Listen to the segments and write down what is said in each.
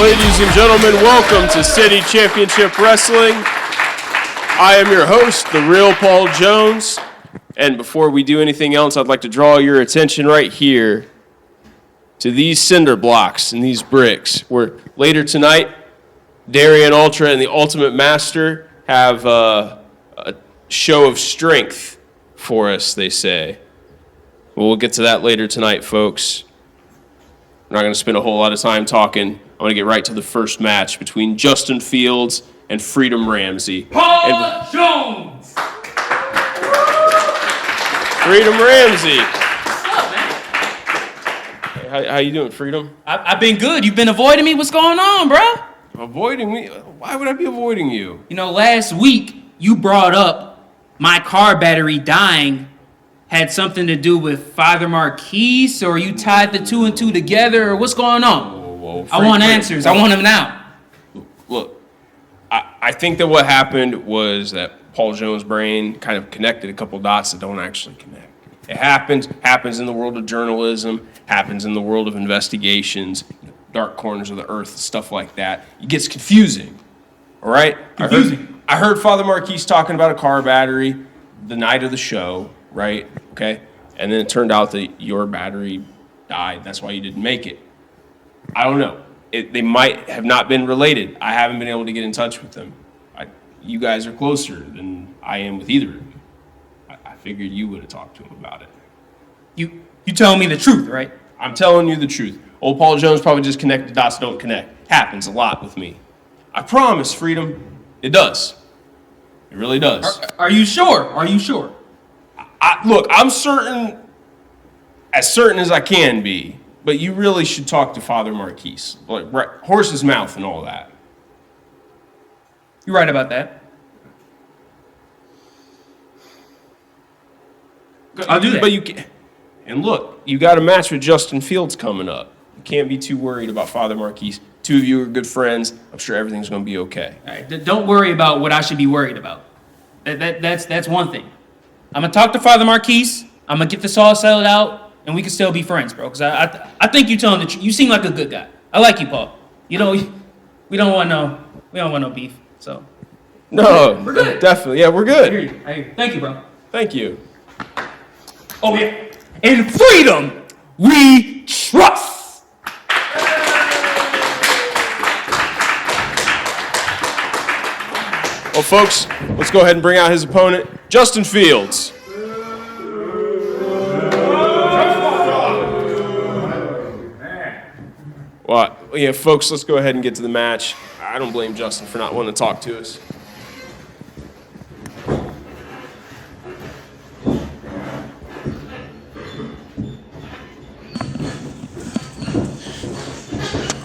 Ladies and gentlemen, welcome to City Championship Wrestling. I am your host, the real Paul Jones. And before we do anything else, I'd like to draw your attention right here to these cinder blocks and these bricks, where later tonight, Darion Ultra and the Ultimate Master have a show of strength for us, they say. Well, we'll get to that later tonight, folks. I'm not going to spend a whole lot of time talking. I want to get right to the first match between Justin Fields and Freedom Ramsey. Paul Jones! Freedom Ramsey. What's up, man? How you doing, Freedom? I've been good. You've been avoiding me? What's going on, bro? Avoiding me? Why would I be avoiding you? You know, last week you brought up my car battery dying had something to do with Father Marquise, or you tied the two and two together, or what's going on? Whoa, I want answers. I want them now. Look, I think that what happened was that Paul Jones' brain kind of connected a couple dots that don't actually connect. It happens in the world of journalism, happens in the world of investigations, dark corners of the earth, stuff like that. It gets confusing, all right? Confusing. I heard Father Marquise talking about a car battery the night of the show, right? Okay? And then it turned out that your battery died. That's why you didn't make it. I don't know. They might have not been related. I haven't been able to get in touch with them. You guys are closer than I am with either of you. I figured you would have talked to him about it. You telling me the truth, right? I'm telling you the truth. Old Paul Jones probably just connected dots don't connect. Happens a lot with me. I promise, Freedom, it does. It really does. Are you sure? Are you sure? Look, I'm certain as I can be, but you really should talk to Father Marquise. Like, horse's mouth and all that. You're right about that. I'll do that. But you can, and look, you got a match with Justin Fields coming up. You can't be too worried about Father Marquise. Two of you are good friends. I'm sure everything's going to be okay. All right, don't worry about what I should be worried about. That's one thing. I'm going to talk to Father Marquise. I'm going to get this all settled out, and we can still be friends, bro. Because I think you're telling the truth. You seem like a good guy. I like you, Paul. You know, we don't want no beef. So. No, we're good. Definitely. Yeah, we're good. I hear you. Thank you, bro. Thank you. Oh, yeah. In freedom, we trust. Well, folks, let's go ahead and bring out his opponent, Justin Fields. Well, yeah, folks, let's go ahead and get to the match. I don't blame Justin for not wanting to talk to us.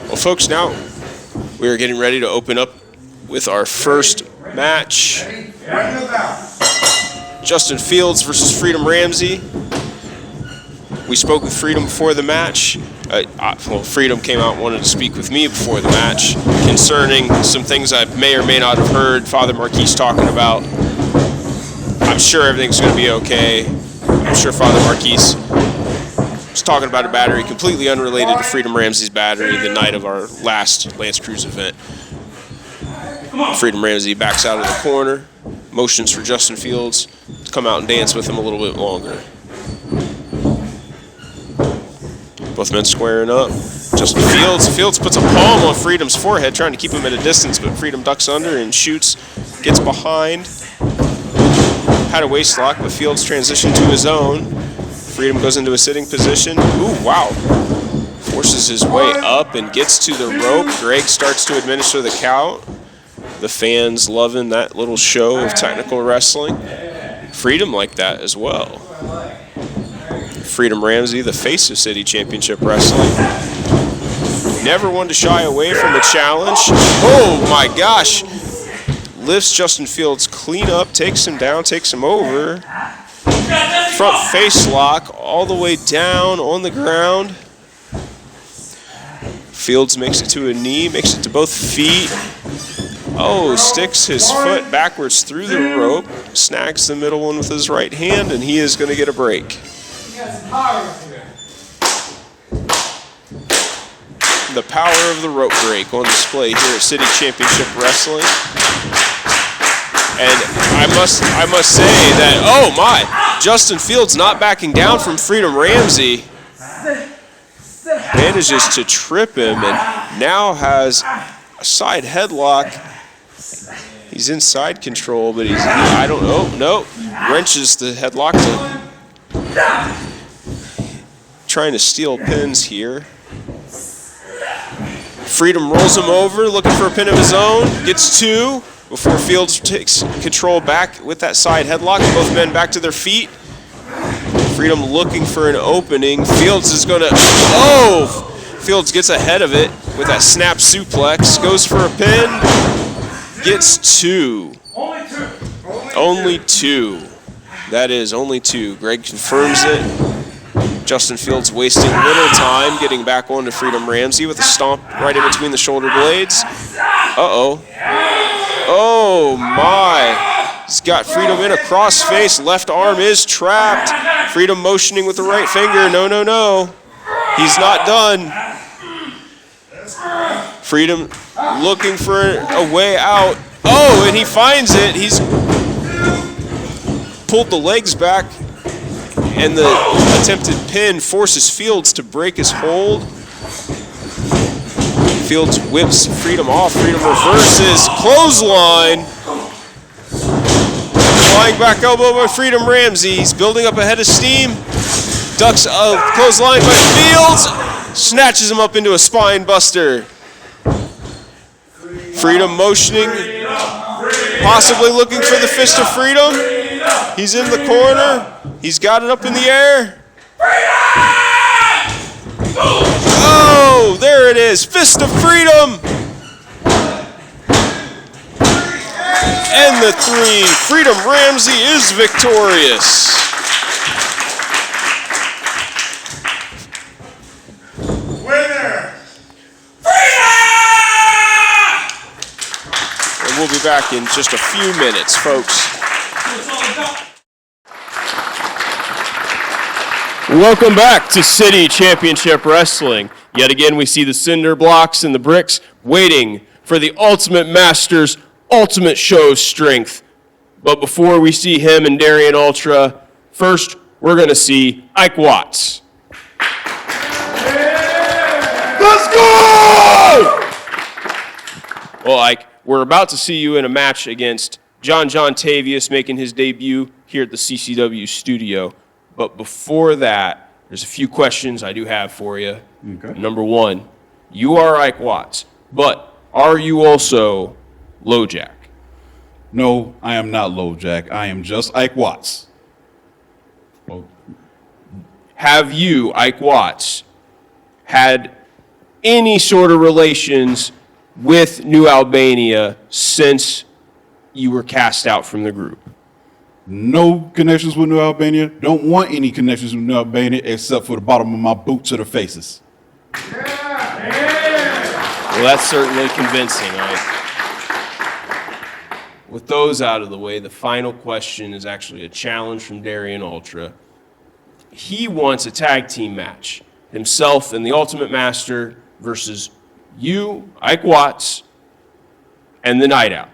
Well, folks, now we are getting ready to open up with our first match. Justin Fields versus Freedom Ramsey. We spoke with Freedom before the match. Freedom came out and wanted to speak with me before the match concerning some things I may or may not have heard Father Marquise talking about. I'm sure everything's going to be okay. I'm sure Father Marquise was talking about a battery completely unrelated to Freedom Ramsey's battery the night of our last Lance Cruz event. Freedom Ramsey backs out of the corner, motions for Justin Fields to come out and dance with him a little bit longer. Both men squaring up. Justin Fields puts a palm on Freedom's forehead, trying to keep him at a distance, but Freedom ducks under and shoots, gets behind. Had a waist lock, but Fields transitioned to his own. Freedom goes into a sitting position. Ooh, wow. Forces his way up and gets to the rope. Greg starts to administer the count. The fans loving that little show of technical wrestling. Freedom like that as well. Freedom Ramsey, the face of City Championship Wrestling. Never one to shy away from a challenge. Oh my gosh. Lifts Justin Fields clean up, takes him down, takes him over. Front face lock all the way down on the ground. Fields makes it to a knee, makes it to both feet. Oh, sticks his foot backwards through the rope, snags the middle one with his right hand, and he is going to get a break. the power of the rope break on display here at City Championship Wrestling. And I must say that, oh my, Justin Fields not backing down from Freedom Ramsey. Manages to trip him and now has a side headlock. He's in side control, but I don't know, no. Wrenches the headlock trying to steal pins here. Freedom rolls him over, looking for a pin of his own, gets 2. Before Fields takes control back with that side headlock, both men back to their feet. Freedom looking for an opening. Fields is going to, Fields gets ahead of it with that snap suplex, goes for a pin, gets 2. Only two. That is only 2. Greg confirms it. Justin Fields wasting little time getting back onto Freedom Ramsey with a stomp right in between the shoulder blades. Uh-oh. Oh my, he's got Freedom in a crossface, left arm is trapped. Freedom motioning with the right finger, no. He's not done. Freedom looking for a way out. Oh, and he finds it. He's pulled the legs back, and the attempted pin forces Fields to break his hold. Fields whips Freedom off. Freedom reverses. Clothesline. Flying back elbow by Freedom Ramsey. He's building up a head of steam. Ducks a clothesline by Fields. Snatches him up into a spine buster. Freedom motioning. Possibly looking for the fist of Freedom. He's in the corner. He's got it up in the air. Oh, there it is. Fist of Freedom. And the 3. Freedom Ramsey is victorious. Winner. And we'll be back in just a few minutes, folks. Welcome back to City Championship Wrestling. Yet again, we see the cinder blocks and the bricks waiting for the Ultimate Master's ultimate show of strength. But before we see him and Darion Ultra, first we're going to see Ike Watts. Let's go! Well, Ike, we're about to see you in a match against Jon Jon Tavius, making his debut here at the CCW studio. But before that, there's a few questions I do have for you. Okay. Number 1, you are Ike Watts, but are you also LoJack? No, I am not LoJack. I am just Ike Watts. Well, have you, Ike Watts, had any sort of relations with New Albania since you were cast out from the group? No connections with New Albania. Don't want any connections with New Albania except for the bottom of my boot to the faces. Well, that's certainly convincing, Ike. With those out of the way, the final question is actually a challenge from Darion Ultra. He wants a tag team match, himself and the Ultimate Master versus you, Ike Watts, and the Night Out.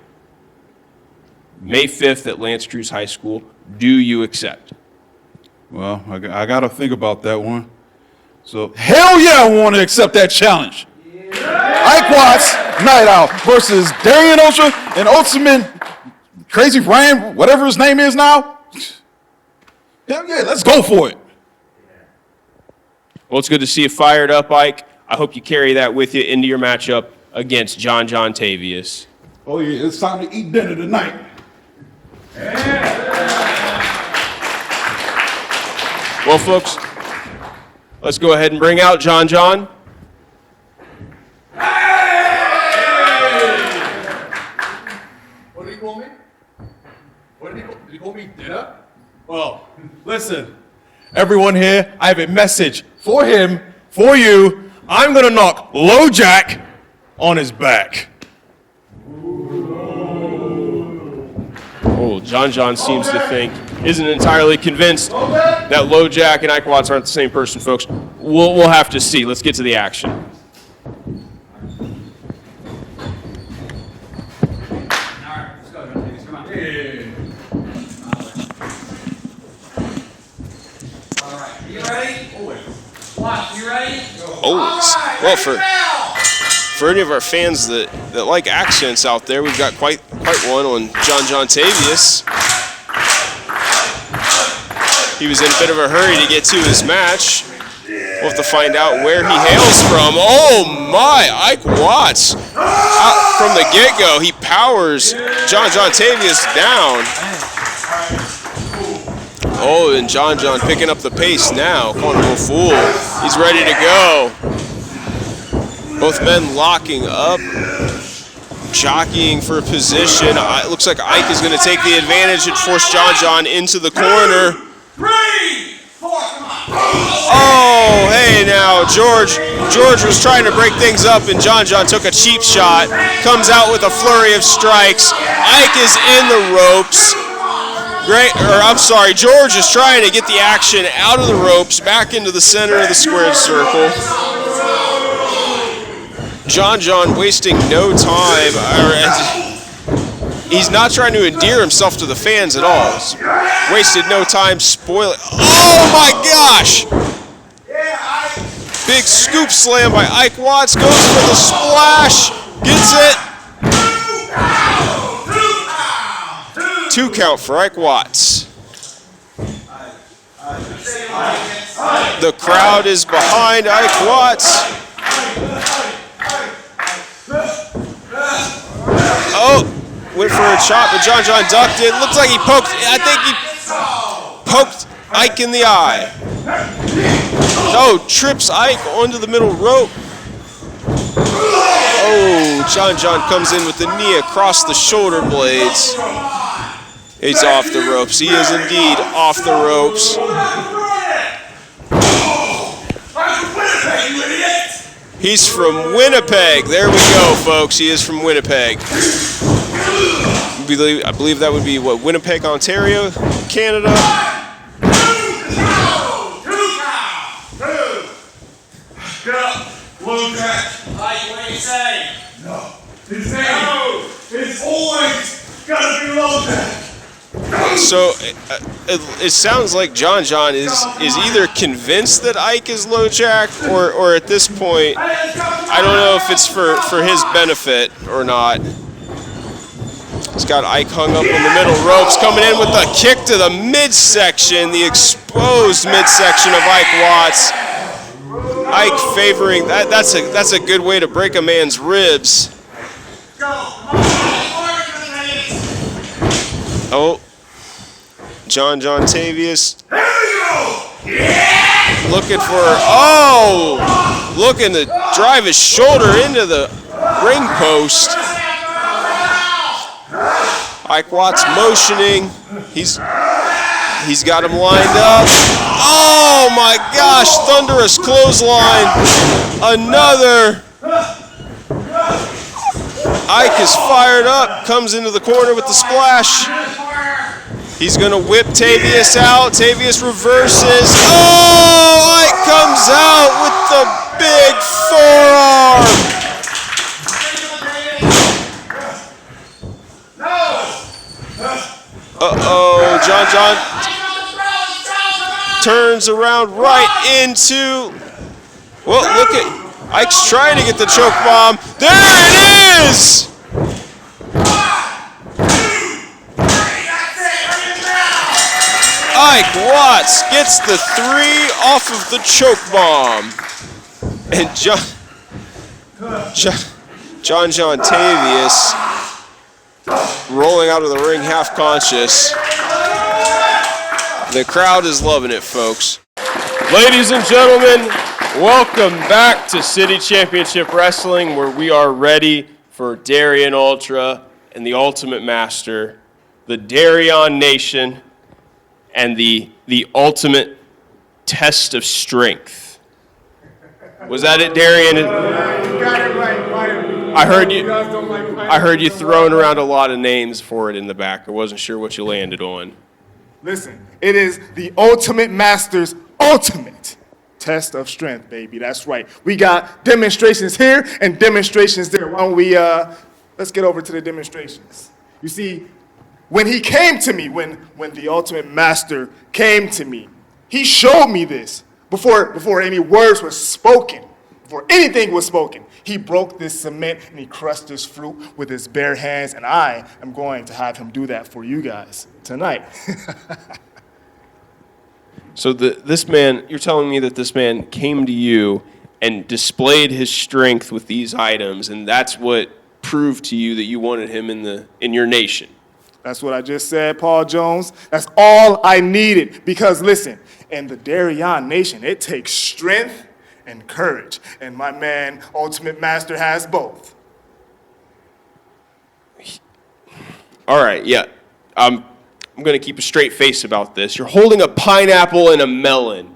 May 5th at Lance Cruz High School. Do you accept? Well, I got to think about that one. So, hell yeah, I want to accept that challenge. Yeah. Ike Watts, Night Out versus Darion Ultra and Ultimate Crazy Ryan, whatever his name is now. Hell yeah, let's go for it. Well, it's good to see you fired up, Ike. I hope you carry that with you into your matchup against Jon Jon Tavius. Oh yeah, it's time to eat dinner tonight. Well, folks, let's go ahead and bring out Jon Jon. What did he call me? Did he call me dinner? Well, listen, everyone here, I have a message for him, for you. I'm gonna knock LoJack on his back. Oh, Jon Jon seems to think, isn't entirely convinced that LoJack and Ike Watts aren't the same person, folks. We'll have to see. Let's get to the action. Oh, well, for any of our fans that like accents out there, we've got quite one on Jon Jon Tavius. He was in a bit of a hurry to get to his match. We'll have to find out where he hails from. Oh my, Ike Watts. Out from the get-go, he powers Jon Jon Tavius down. Oh, and Jon Jon picking up the pace now. Quantum Fool, he's ready to go. Both men locking up, jockeying for a position. It looks like Ike is going to take the advantage and force Jon Jon into the corner. 3, 4, come on. Oh, hey now, George was trying to break things up, and Jon Jon took a cheap shot. Comes out with a flurry of strikes. Ike is in the ropes. George is trying to get the action out of the ropes, back into the center of the squared circle. Jon Jon wasting no time. He's not trying to endear himself to the fans at all. Wasted no time spoiling. Oh my gosh! Big scoop slam by Ike Watts. Goes for the splash. Gets it. 2 count for Ike Watts. The crowd is behind Ike Watts. Oh, went for a chop, but Jon Jon ducked it. Looks like he poked. I think he poked Ike in the eye. Oh, trips Ike onto the middle rope. Oh, Jon Jon comes in with the knee across the shoulder blades. He's off the ropes. He is indeed off the ropes. He's from Winnipeg. There we go, folks. He is from Winnipeg. I believe that would be, what, Winnipeg, Ontario, Canada? What do you say? No. It's always gotta be low jack. So it sounds like Jon Jon is either convinced that Ike is low jack, or at this point, I don't know if it's for his benefit or not. He's got Ike hung up on the middle ropes, coming in with a kick to the midsection, the exposed midsection of Ike Watts. Ike favoring that. That's a good way to break a man's ribs. Oh, Jon Jon Tavius looking to drive his shoulder into the ring post. Ike Watts motioning. He's got him lined up. Oh my gosh, thunderous clothesline. Another. Ike is fired up, comes into the corner with the splash. He's going to whip Tavius out. Tavius reverses. Oh, Ike comes out with the big forearm. Uh-oh, Jon Jon turns around right into, well, look at, Ike's trying to get the choke bomb. There it is! Ike Watts gets the 3 off of the choke bomb. And Jon Jon Tavius rolling out of the ring half conscious. The crowd is loving it, folks. Ladies and gentlemen, welcome back to City Championship Wrestling, where we are ready for Darion Ultra and the Ultimate Master, the Darion Nation, and the ultimate test of strength. Was that it, Darien? You got it right. I heard you throwing around a lot of names for it in the back. I wasn't sure what you landed on. Listen, it is the Ultimate Master's ultimate test of strength, baby. That's right. We got demonstrations here and demonstrations there. Why don't we, let's get over to the demonstrations. You see, when he came to me, when the Ultimate Master came to me, he showed me this before any words were spoken. before anything was spoken. He broke this cement and he crushed this fruit with his bare hands, and I am going to have him do that for you guys tonight. So this man, you're telling me that this man came to you and displayed his strength with these items, and that's what proved to you that you wanted him in your nation. That's what I just said, Paul Jones. That's all I needed. Because listen, in the Darion Nation, it takes strength and courage. And my man, Ultimate Master, has both. All right, yeah. I'm going to keep a straight face about this. You're holding a pineapple and a melon,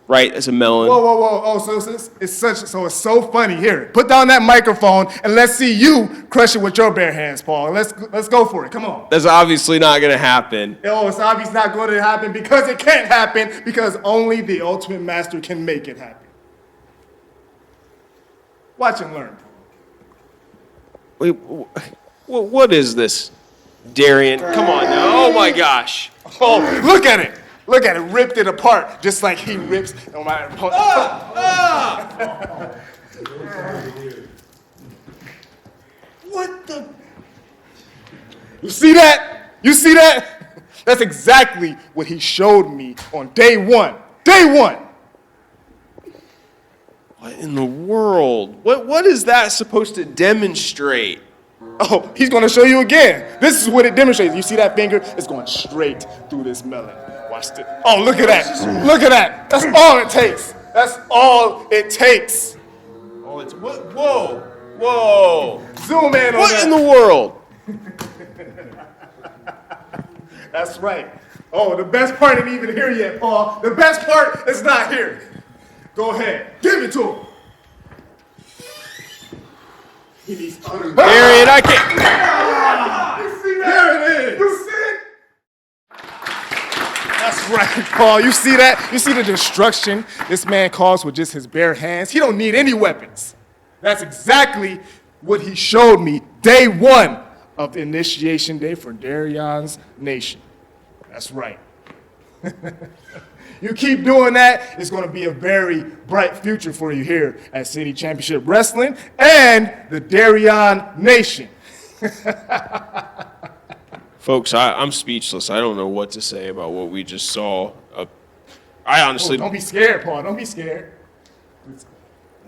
right, as a melon. Whoa, whoa, whoa. Oh, so it's so funny. Here, put down that microphone and let's see you crush it with your bare hands, Paul. Let's go for it. Come on. That's obviously not going to happen. Oh, it's obviously not going to happen because it can't happen because only the Ultimate Master can make it happen. Watch and learn. Wait, what is this, Darien? Come on now. Oh, my gosh. Oh, look at it. Look at it. Ripped it apart just like he rips on my opponent. What the? You see that? You see that? That's exactly what he showed me on day one. Day one. What in the world? What is that supposed to demonstrate? Oh, he's going to show you again. This is what it demonstrates. You see that finger? It's going straight through this melon. Watch this. Oh, look at that. Look at that. That's all it takes. That's all it takes. Oh, it's what? Whoa. Whoa. Zoom in on What that. in the world? That's right. Oh, the best part ain't even here yet, Paul. The best part is not here. Go ahead. Give it to him. He needs Darien, I can't. You see that? There it is. You see it? That's right, Paul. You see that? You see the destruction this man caused with just his bare hands? He don't need any weapons. That's exactly what he showed me day one of the initiation day for Darion's Nation. That's right. You keep doing that, it's going to be a very bright future for you here at City Championship Wrestling and the Darion Nation. Folks, I'm speechless. I don't know what to say about what we just saw. I honestly... Don't be scared, Paul. Don't be scared.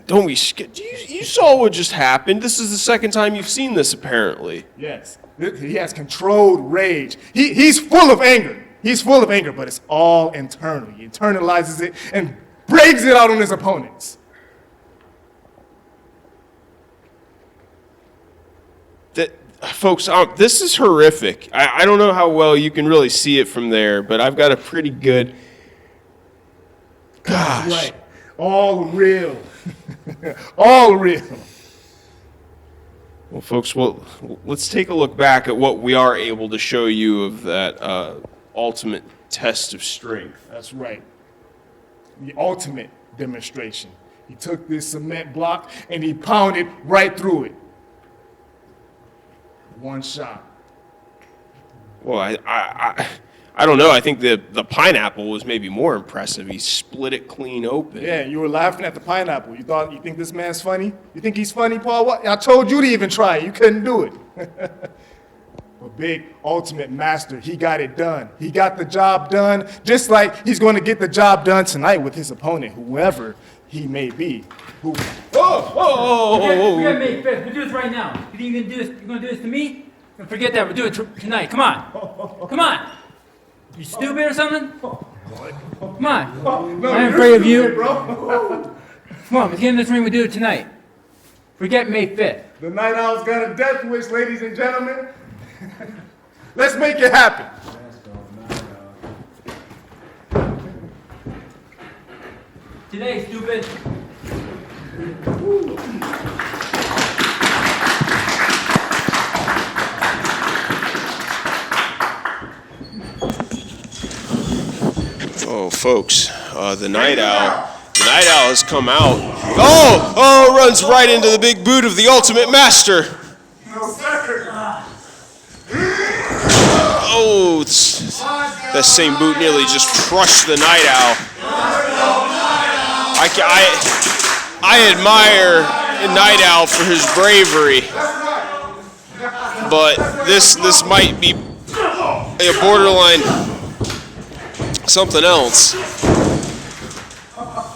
Don't be scared. You saw what just happened. This is the second time you've seen this, apparently. Yes. He has controlled rage. He's full of anger. He's full of anger, but it's all internal. He internalizes it and breaks it out on his opponents. Folks, this is horrific. I don't know how well you can really see it from there, but I've got a pretty good... Gosh. Right. All real. All real. Well, folks, let's take a look back at what we are able to show you of that ultimate test of strength. That's right. The ultimate demonstration. He took this cement block and he pounded right through it. One shot. Well, I don't know. I think the pineapple was maybe more impressive. He split it clean open. Yeah, you were laughing at the pineapple. You think this man's funny? You think he's funny, Paul? What? I told you to even try it. You couldn't do it. A big ultimate master. He got it done. He got the job done, just like he's going to get the job done tonight with his opponent, whoever he may be. We got May 5th. We'll do this right now. You think you're gonna do this? You're gonna do this to me? Forget that. We'll do it tonight. Come on. Come on. You stupid or something? Come on. No, I ain't afraid of you. stupid, bro. Come on. Let's get in this ring. We do it tonight. Forget May 5th. The Night Owl's got a death wish, ladies and gentlemen. Let's make it happen. Today, stupid. Oh, folks, the Night Owl has come out. Oh, runs right into the big boot of the Ultimate Master. No, sir. Oh, that same boot nearly just crushed the Night Owl. I admire Night Owl for his bravery, but this might be a borderline something else.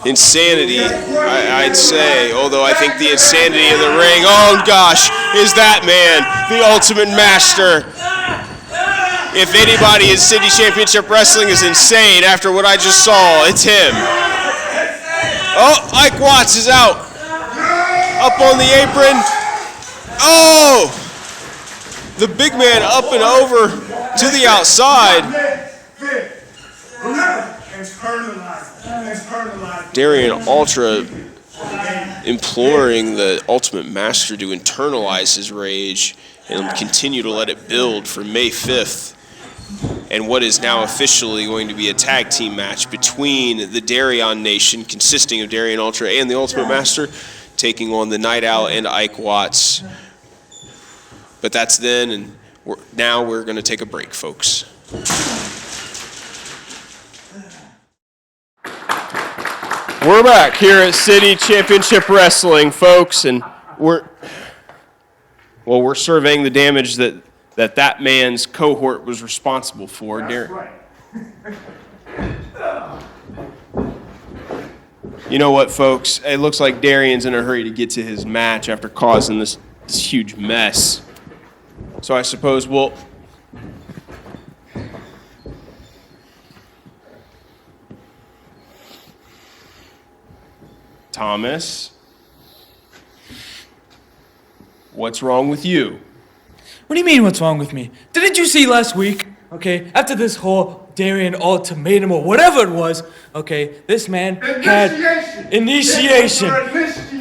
Insanity, I'd say, although I think the insanity in the ring, oh gosh, is that man, the Ultimate Master. If anybody in City Championship Wrestling is insane after what I just saw, it's him. Oh, Ike Watts is out. Up on the apron. Oh! The big man up and over to the outside. Darion Ultra imploring the Ultimate Master to internalize his rage and continue to let it build for May 5th. And what is now officially going to be a tag team match between the Darion Nation, consisting of Darion Ultra and the Ultimate Master, taking on the Night Owl and Ike Watts. But that's then, and now we're going to take a break, folks. We're back here at City Championship Wrestling, folks, and we're surveying the damage that man's cohort was responsible for. That's right. You know what, folks? It looks like Darion's in a hurry to get to his match after causing this huge mess. So I suppose we'll... Thomas, what's wrong with you? What do you mean, what's wrong with me? Didn't you see last week, okay, after this whole Darien ultimatum or whatever it was, okay, this man had initiation.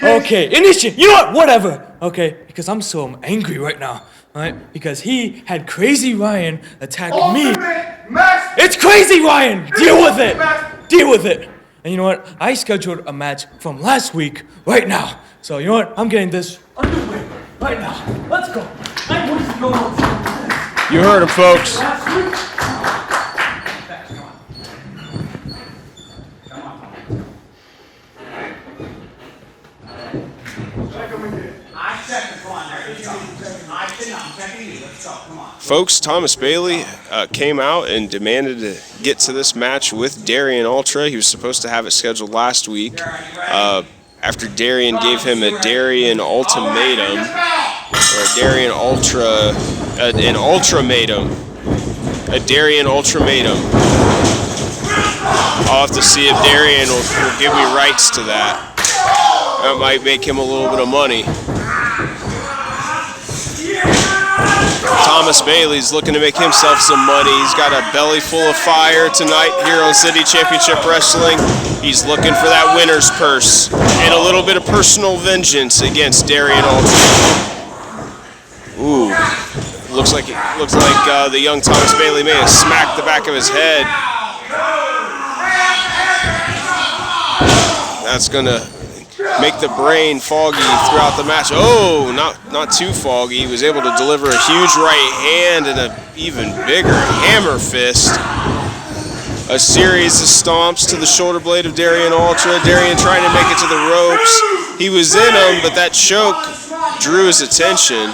Okay, initiation. You know what? Whatever. Okay, because I'm so angry right now, right? Because he had Crazy Ryan attack me. It's Crazy Ryan! Deal with it! Deal with it! And you know what? I scheduled a match from last week right now. So you know what? I'm getting this underway right now. Let's go. I want to go. You heard him, folks. Folks, Thomas Bailey came out and demanded to get to this match with Darion Ultra. He was supposed to have it scheduled last week. After Darien gave him a Darien ultimatum, or a Darion Ultra, an ultimatum, a Darien ultimatum. I'll have to see if Darien will give me rights to that. That might make him a little bit of money. Thomas Bailey's looking to make himself some money. He's got a belly full of fire tonight here on City Championship Wrestling. He's looking for that winner's purse and a little bit of personal vengeance against Darion Ultra. Ooh, looks like the young Thomas Bailey may have smacked the back of his head. That's gonna make the brain foggy throughout the match. Oh, not too foggy. He was able to deliver a huge right hand and an even bigger hammer fist. A series of stomps to the shoulder blade of Darion Ultra. Darien trying to make it to the ropes. He was in them, but that choke drew his attention.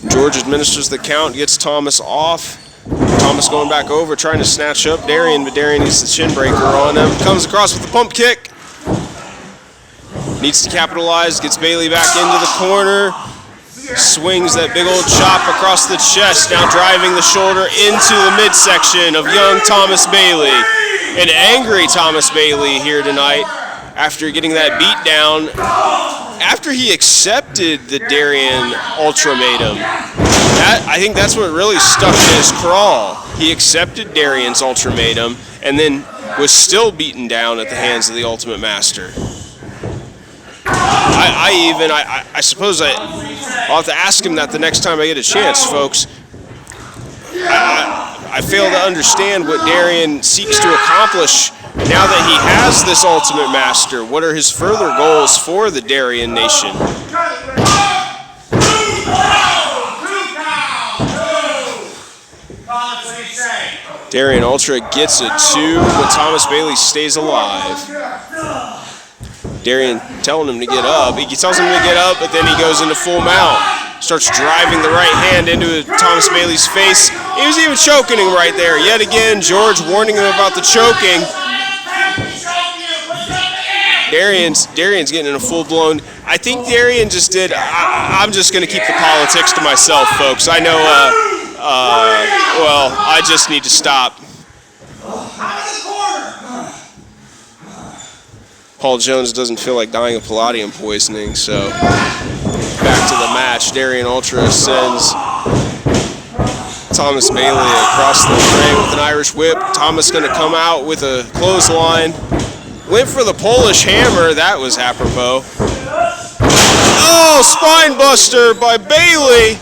George administers the count, gets Thomas off. Thomas going back over, trying to snatch up Darien, but Darien needs the chin breaker on him. Comes across with the pump kick. Needs to capitalize, gets Bailey back into the corner. Swings that big old chop across the chest, now driving the shoulder into the midsection of young Thomas Bailey. An angry Thomas Bailey here tonight after getting that beat down. After he accepted the Darien ultimatum. I think that's what really stuck in his craw. He accepted Darion's ultimatum and then was still beaten down at the hands of the Ultimate Master. I suppose I'll have to ask him that the next time I get a chance, folks. I fail to understand what Darien seeks to accomplish now that he has this Ultimate Master. What are his further goals for the Darion Nation? Darion Ultra gets a 2, but Thomas Bailey stays alive. Darien telling him to get up. He tells him to get up, but then he goes into full mount. Starts driving the right hand into Thomas Bailey's face. He was even choking him right there. Yet again, George warning him about the choking. Darion's getting in a full-blown. I think Darien just did. I'm just going to keep the politics to myself, folks. I know. Well, I just need to stop. Paul Jones doesn't feel like dying of palladium poisoning, so back to the match. Darion Ultra sends Thomas Bailey across the ring with an Irish whip. Thomas going to come out with a clothesline. Went for the Polish hammer. That was apropos. Oh, spine buster by Bailey.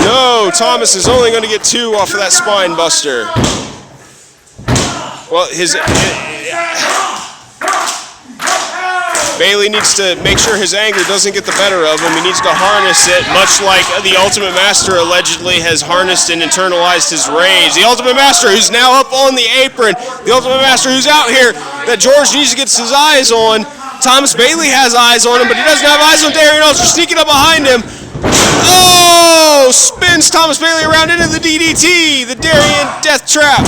No, Thomas is only going to get 2 off of that spine buster. Well, Bailey needs to make sure his anger doesn't get the better of him. He needs to harness it, much like the Ultimate Master allegedly has harnessed and internalized his rage. The Ultimate Master who's now up on the apron. The Ultimate Master who's out here that George needs to get his eyes on. Thomas Bailey has eyes on him, but he doesn't have eyes on Darion Ultra. Sneaking up behind him. Oh! Spins Thomas Bailey around into the DDT. The Darien Death Trap.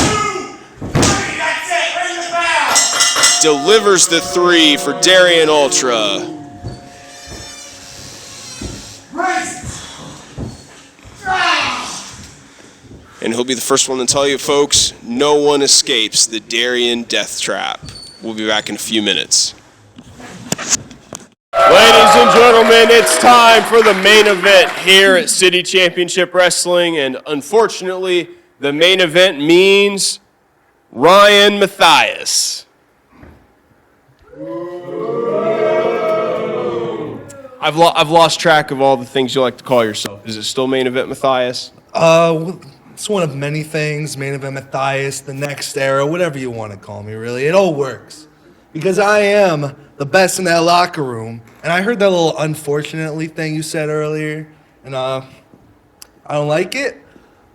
Delivers the 3 for Darion Ultra. And he'll be the first one to tell you, folks, no one escapes the Darien Death Trap. We'll be back in a few minutes. Ladies and gentlemen, it's time for the main event here at City Championship Wrestling, and unfortunately, the main event means Ryan Matthias. I've lost track of all the things you like to call yourself. Is it still main event Matthias? It's one of many things. Main event Matthias, the next era, whatever you want to call me, really. It all works. Because I am the best in that locker room. And I heard that little unfortunately thing you said earlier. And I don't like it.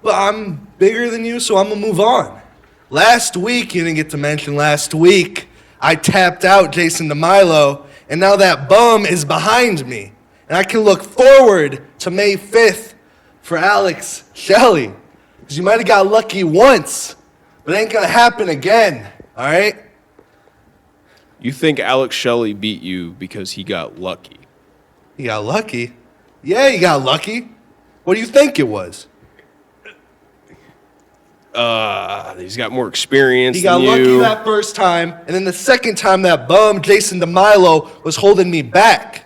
But I'm bigger than you, so I'm going to move on. Last week, you didn't get to mention last week, I tapped out Jason De Milo, and now that bum is behind me. And I can look forward to May 5th for Alex Shelley. Because you might have got lucky once, but it ain't going to happen again, all right? You think Alex Shelley beat you because he got lucky? He got lucky? Yeah, he got lucky. What do you think it was? He's got more experience He got than lucky you. that first time, and then the second time that bum, Jason De Milo, was holding me back.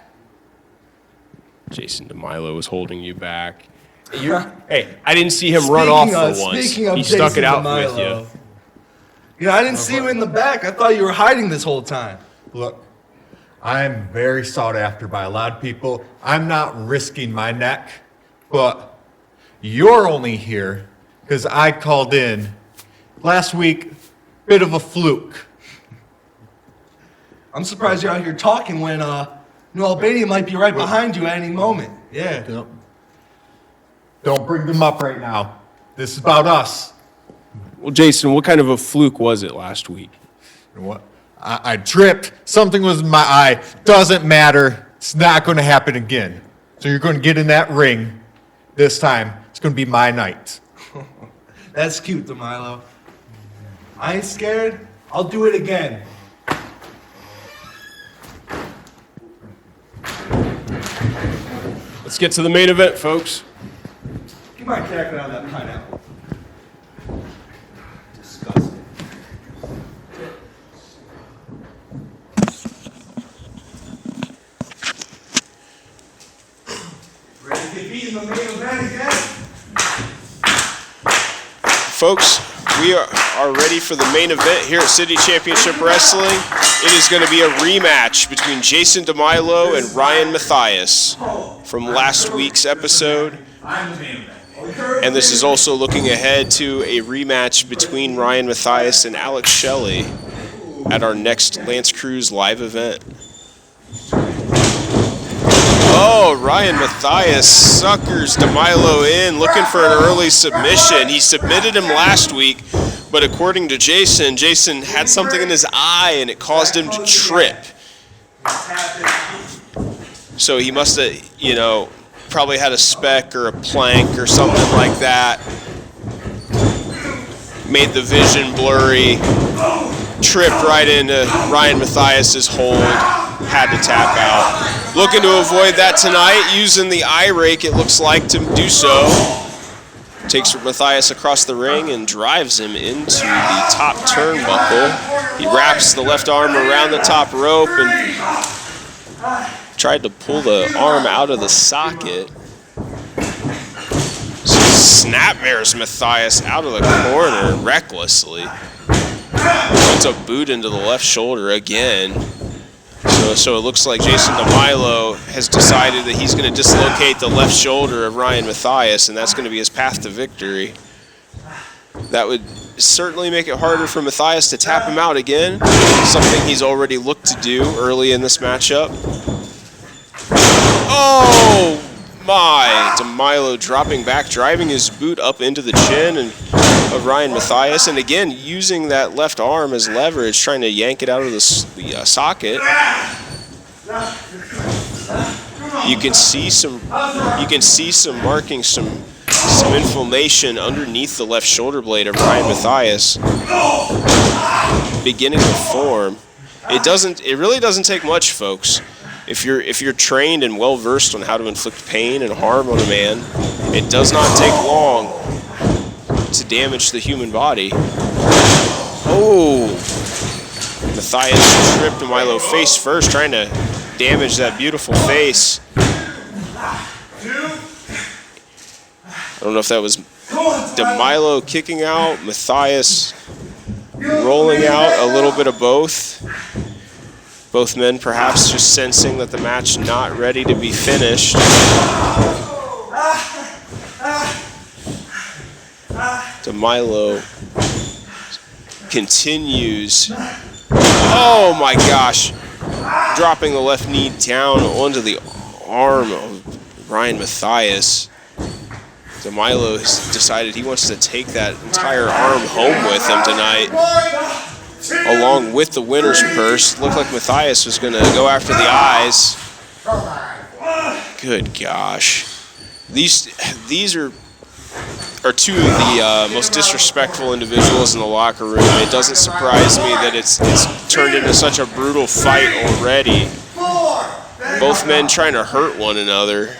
Jason De Milo was holding you back. Hey, I didn't see him run off for once. Speaking of He stuck Jason it out De Milo, with you. You know, I didn't see you in the back. I thought you were hiding this whole time. Look, I'm very sought after by a lot of people. I'm not risking my neck, but you're only here because I called in last week. Bit of a fluke. I'm surprised you're out here talking when New Albania might be right behind you at any moment. Yeah. Don't bring them up right now. This is about us. Well, Jason, what kind of a fluke was it last week? You know what? I tripped. Something was in my eye. Doesn't matter. It's not going to happen again. So you're going to get in that ring. This time, it's going to be my night. That's cute, De Milo. I ain't scared. I'll do it again. Let's get to the main event, folks. Get my jacket out of that pineapple. Disgusting. Ready to get beat in the main event again? Folks, we are ready for the main event here at City Championship Wrestling. It is going to be a rematch between Jason De Milo and Ryan Matthias from last week's episode. And this is also looking ahead to a rematch between Ryan Matthias and Alex Shelley at our next Lance Cruz live event. Oh, Ryan Matthias suckers De Milo in, looking for an early submission. He submitted him last week, But according to Jason, Jason had something in his eye and it caused him to trip. So he must have, you know, probably had a speck or a plank or something like that. Made the vision blurry. Tripped right into Ryan Matthias' hold. Had to tap out. Looking to avoid that tonight, using the eye rake, it looks like, to do so. Takes Matthias across the ring and drives him into the top turnbuckle. He wraps the left arm around the top rope and tried to pull the arm out of the socket. Snapmares Matthias out of the corner recklessly. Puts a boot into the left shoulder again. So it looks like Jason De Milo has decided that he's going to dislocate the left shoulder of Ryan Matthias, and that's going to be his path to victory. That would certainly make it harder for Matthias to tap him out again, something he's already looked to do early in this matchup. Oh my! De Milo dropping back, driving his boot up into the chin of Ryan Matthias, and again using that left arm as leverage, trying to yank it out of the socket. You can see some markings, some inflammation underneath the left shoulder blade of Ryan Matthias, beginning to form. It really doesn't take much, folks. If you're trained and well versed on how to inflict pain and harm on a man, it does not take long to damage the human body. Oh, Matthias tripped De Milo face first, trying to damage that beautiful face. I don't know if that was De Milo kicking out, Matthias rolling out, a little bit of both. Both men perhaps just sensing that the match not ready to be finished. De Milo continues. Oh my gosh. Dropping the left knee down onto the arm of Ryan Matthias. De Milo has decided he wants to take that entire arm home with him tonight, along with the winner's purse. Looked like Matthias was going to go after the eyes. Good gosh. These are two of the most disrespectful individuals in the locker room. It doesn't surprise me that it's turned into such a brutal fight already. Both men trying to hurt one another.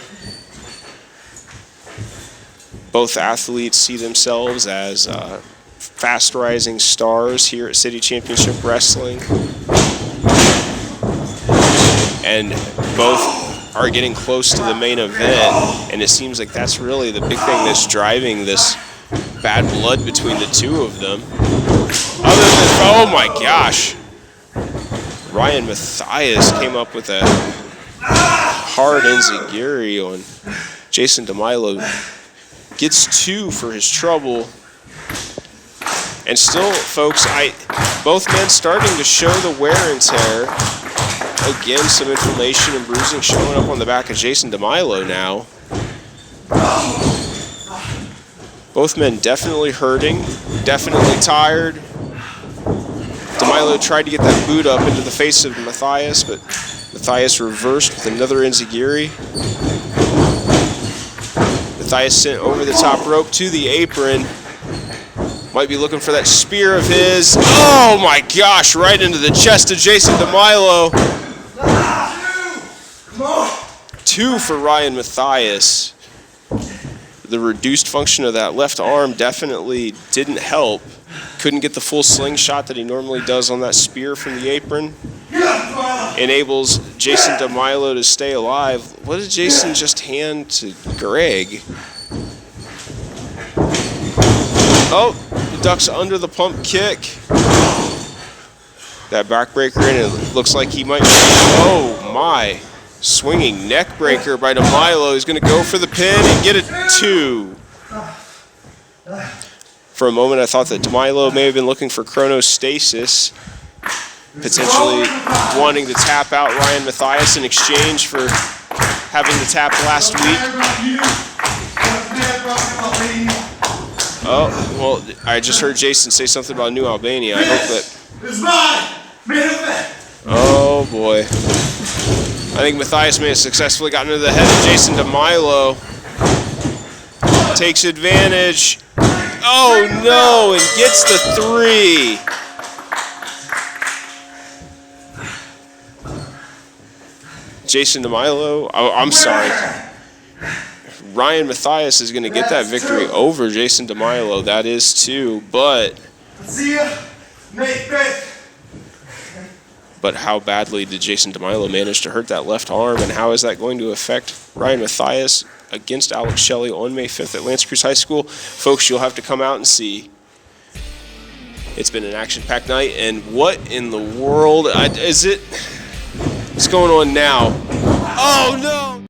Both athletes see themselves as fast rising stars here at City Championship Wrestling. And both are getting close to the main event, and it seems like that's really the big thing that's driving this bad blood between the two of them. Other than, oh my gosh, Ryan Matthias came up with a hard enziguri on Jason De Milo. Gets 2 for his trouble. And still, folks, both men starting to show the wear and tear. Again, some inflammation and bruising showing up on the back of Jason De Milo now. Both men definitely hurting, definitely tired. De Milo tried to get that boot up into the face of Matthias, but Matthias reversed with another enziguri. Matthias sent over the top rope to the apron. Might be looking for that spear of his. Oh my gosh, right into the chest of Jason De Milo. 2 for Ryan Matthias. The reduced function of that left arm definitely didn't help. Couldn't get the full slingshot that he normally does on that spear from the apron. Enables Jason De Milo to stay alive. What did Jason just hand to Greg? Oh, he ducks under the pump kick. That backbreaker, and it looks like he might be, oh my. Swinging neck breaker by De Milo. He's going to go for the pin and get it 2. For a moment, I thought that De Milo may have been looking for chronostasis, potentially wanting to tap out Ryan Matthias in exchange for having to tap last week. Oh, well, I just heard Jason say something about New Albania. I hope that... It's mine! Main event! Oh, boy. I think Matthias may have successfully gotten to the head of Jason De Milo. Takes advantage. Oh, no, and gets the 3. Jason De Milo, I'm sorry. Ryan Matthias is going to get that victory over Jason De Milo. That is 2, but... See ya, Nate Beck. But how badly did Jason De Milo manage to hurt that left arm, and how is that going to affect Ryan Matthias against Alex Shelley on May 5th at L'Anse Creuse High School? Folks, you'll have to come out and see. It's been an action-packed night, and what in the world is it? What's going on now? Oh, no!